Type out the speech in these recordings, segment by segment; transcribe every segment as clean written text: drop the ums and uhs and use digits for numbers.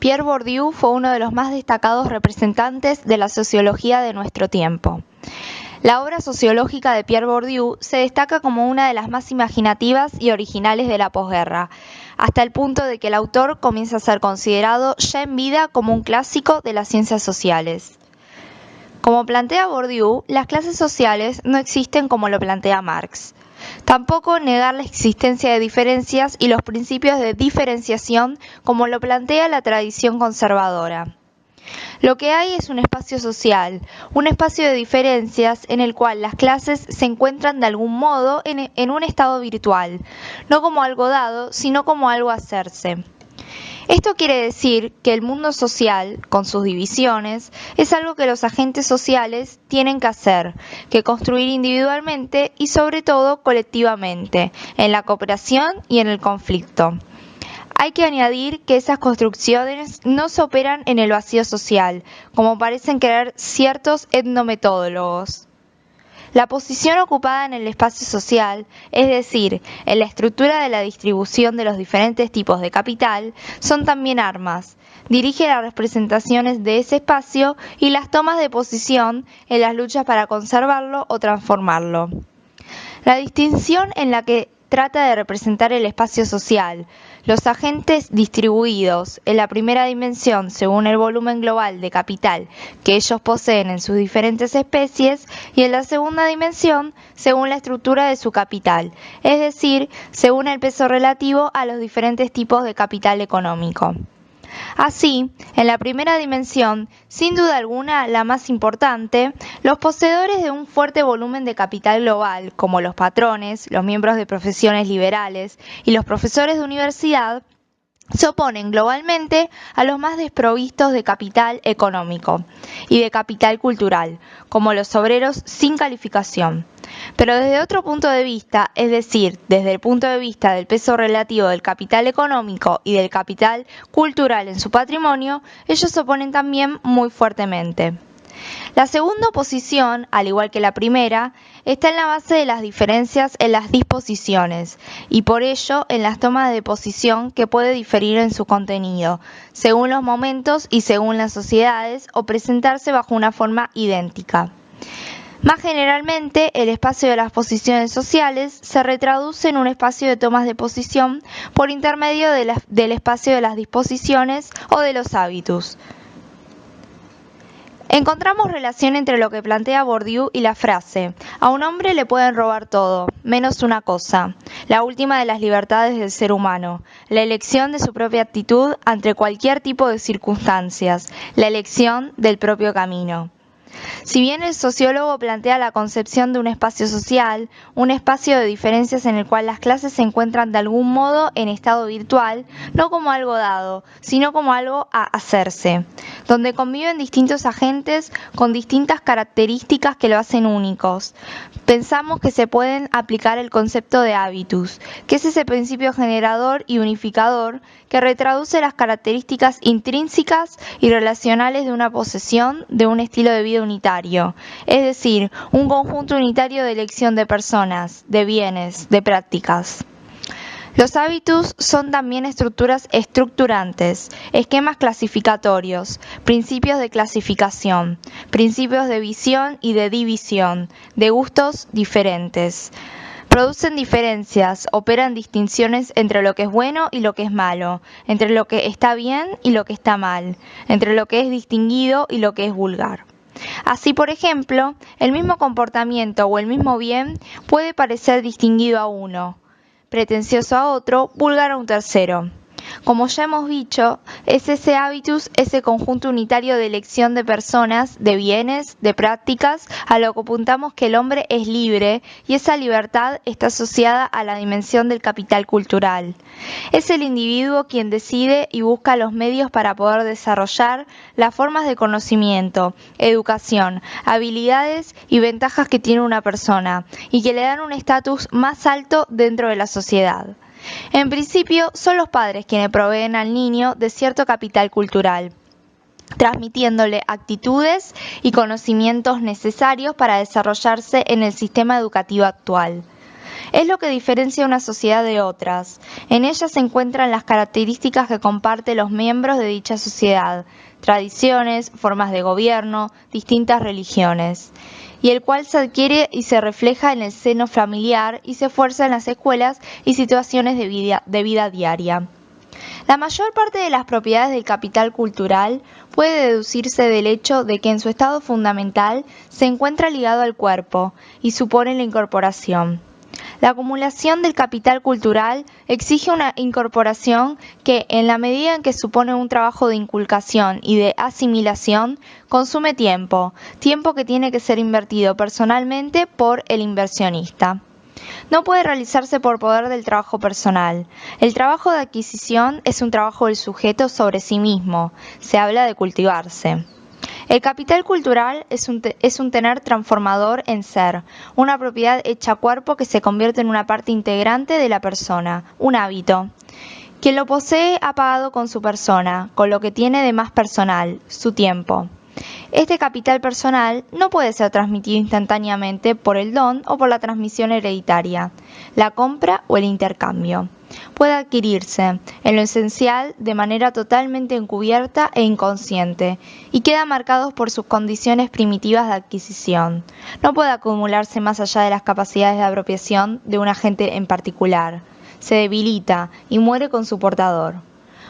Pierre Bourdieu fue uno de los más destacados representantes de la sociología de nuestro tiempo. La obra sociológica de Pierre Bourdieu se destaca como una de las más imaginativas y originales de la posguerra, hasta el punto de que el autor comienza a ser considerado ya en vida como un clásico de las ciencias sociales. Como plantea Bourdieu, las clases sociales no existen como lo plantea Marx. Tampoco negar la existencia de diferencias y los principios de diferenciación como lo plantea la tradición conservadora. Lo que hay es un espacio social, un espacio de diferencias en el cual las clases se encuentran de algún modo en un estado virtual, no como algo dado, sino como algo a hacerse. Esto quiere decir que el mundo social, con sus divisiones, es algo que los agentes sociales tienen que hacer, que construir individualmente y sobre todo colectivamente, en la cooperación y en el conflicto. Hay que añadir que esas construcciones no se operan en el vacío social, como parecen creer ciertos etnometodólogos. La posición ocupada en el espacio social, es decir, en la estructura de la distribución de los diferentes tipos de capital, son también armas. Dirige las representaciones de ese espacio y las tomas de posición en las luchas para conservarlo o transformarlo. La distinción en la que trata de representar el espacio social, los agentes distribuidos en la primera dimensión según el volumen global de capital que ellos poseen en sus diferentes especies y en la segunda dimensión según la estructura de su capital, es decir, según el peso relativo a los diferentes tipos de capital económico. Así, en la primera dimensión, sin duda alguna la más importante, los poseedores de un fuerte volumen de capital global, como los patrones, los miembros de profesiones liberales y los profesores de universidad, se oponen globalmente a los más desprovistos de capital económico y de capital cultural, como los obreros sin calificación. Pero desde otro punto de vista, es decir, desde el punto de vista del peso relativo del capital económico y del capital cultural en su patrimonio, ellos se oponen también muy fuertemente. La segunda oposición, al igual que la primera, está en la base de las diferencias en las disposiciones y por ello en las tomas de posición que puede diferir en su contenido, según los momentos y según las sociedades o presentarse bajo una forma idéntica. Más generalmente, el espacio de las posiciones sociales se retraduce en un espacio de tomas de posición por intermedio del espacio de las disposiciones o de los hábitos. Encontramos relación entre lo que plantea Bourdieu y la frase: a un hombre le pueden robar todo, menos una cosa, la última de las libertades del ser humano, la elección de su propia actitud ante cualquier tipo de circunstancias, la elección del propio camino. Si bien el sociólogo plantea la concepción de un espacio social, un espacio de diferencias en el cual las clases se encuentran de algún modo en estado virtual, no como algo dado, sino como algo a hacerse, donde conviven distintos agentes con distintas características que lo hacen únicos. Pensamos que se pueden aplicar el concepto de habitus, que es ese principio generador y unificador que retraduce las características intrínsecas y relacionales de una posesión, de un estilo de vida unitario, es decir, un conjunto unitario de elección de personas, de bienes, de prácticas. Los hábitus son también estructuras estructurantes, esquemas clasificatorios, principios de clasificación, principios de visión y de división, de gustos diferentes. Producen diferencias, operan distinciones entre lo que es bueno y lo que es malo, entre lo que está bien y lo que está mal, entre lo que es distinguido y lo que es vulgar. Así, por ejemplo, el mismo comportamiento o el mismo bien puede parecer distinguido a uno, pretencioso a otro, vulgar a un tercero. Como ya hemos dicho, es ese habitus, ese conjunto unitario de elección de personas, de bienes, de prácticas, a lo que apuntamos que el hombre es libre y esa libertad está asociada a la dimensión del capital cultural. Es el individuo quien decide y busca los medios para poder desarrollar las formas de conocimiento, educación, habilidades y ventajas que tiene una persona y que le dan un estatus más alto dentro de la sociedad. En principio, son los padres quienes proveen al niño de cierto capital cultural, transmitiéndole actitudes y conocimientos necesarios para desarrollarse en el sistema educativo actual. Es lo que diferencia una sociedad de otras. En ella se encuentran las características que comparten los miembros de dicha sociedad, tradiciones, formas de gobierno, distintas religiones, y el cual se adquiere y se refleja en el seno familiar y se fuerza en las escuelas y situaciones de vida diaria. La mayor parte de las propiedades del capital cultural puede deducirse del hecho de que en su estado fundamental se encuentra ligado al cuerpo y supone la incorporación. La acumulación del capital cultural exige una incorporación que, en la medida en que supone un trabajo de inculcación y de asimilación, consume tiempo que tiene que ser invertido personalmente por el inversionista. No puede realizarse por poder del trabajo personal. El trabajo de adquisición es un trabajo del sujeto sobre sí mismo. Se habla de cultivarse. El capital cultural es un tener transformador en ser, una propiedad hecha cuerpo que se convierte en una parte integrante de la persona, un hábito. Quien lo posee ha pagado con su persona, con lo que tiene de más personal, su tiempo. Este capital personal no puede ser transmitido instantáneamente por el don o por la transmisión hereditaria, la compra o el intercambio. Puede adquirirse, en lo esencial, de manera totalmente encubierta e inconsciente, y queda marcado por sus condiciones primitivas de adquisición. No puede acumularse más allá de las capacidades de apropiación de un agente en particular. Se debilita y muere con su portador.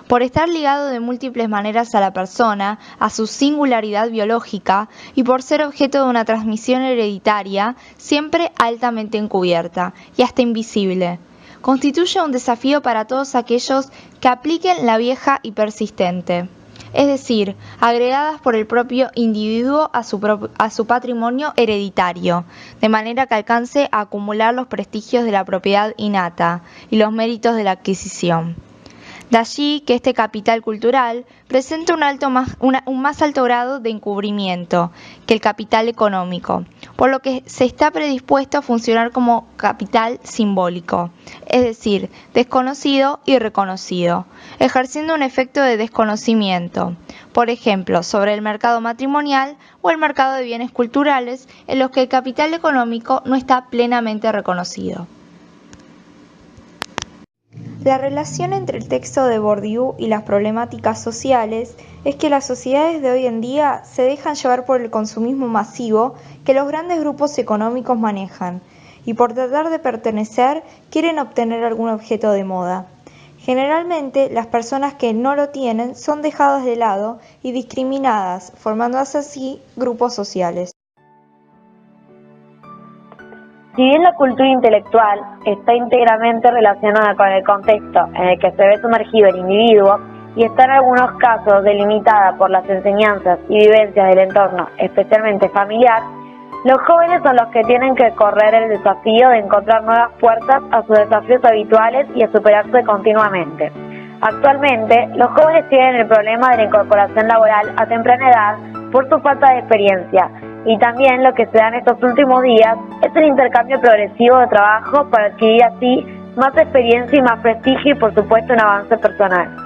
Por estar ligado de múltiples maneras a la persona, a su singularidad biológica y por ser objeto de una transmisión hereditaria, siempre altamente encubierta y hasta invisible, constituye un desafío para todos aquellos que apliquen la vieja y persistente, es decir, agregadas por el propio individuo a su patrimonio hereditario, de manera que alcance a acumular los prestigios de la propiedad innata y los méritos de la adquisición. De allí que este capital cultural presenta un más alto grado de encubrimiento que el capital económico, por lo que se está predispuesto a funcionar como capital simbólico, es decir, desconocido y reconocido, ejerciendo un efecto de desconocimiento, por ejemplo, sobre el mercado matrimonial o el mercado de bienes culturales, en los que el capital económico no está plenamente reconocido. La relación entre el texto de Bourdieu y las problemáticas sociales es que las sociedades de hoy en día se dejan llevar por el consumismo masivo que los grandes grupos económicos manejan, y por tratar de pertenecer quieren obtener algún objeto de moda. Generalmente, las personas que no lo tienen son dejadas de lado y discriminadas, formándose así grupos sociales. Si bien la cultura intelectual está íntegramente relacionada con el contexto en el que se ve sumergido el individuo y está en algunos casos delimitada por las enseñanzas y vivencias del entorno, especialmente familiar, los jóvenes son los que tienen que correr el desafío de encontrar nuevas puertas a sus desafíos habituales y a superarse continuamente. Actualmente, los jóvenes tienen el problema de la incorporación laboral a temprana edad por su falta de experiencia, y también lo que se da en estos últimos días es el intercambio progresivo de trabajo para adquirir así más experiencia y más prestigio y por supuesto un avance personal.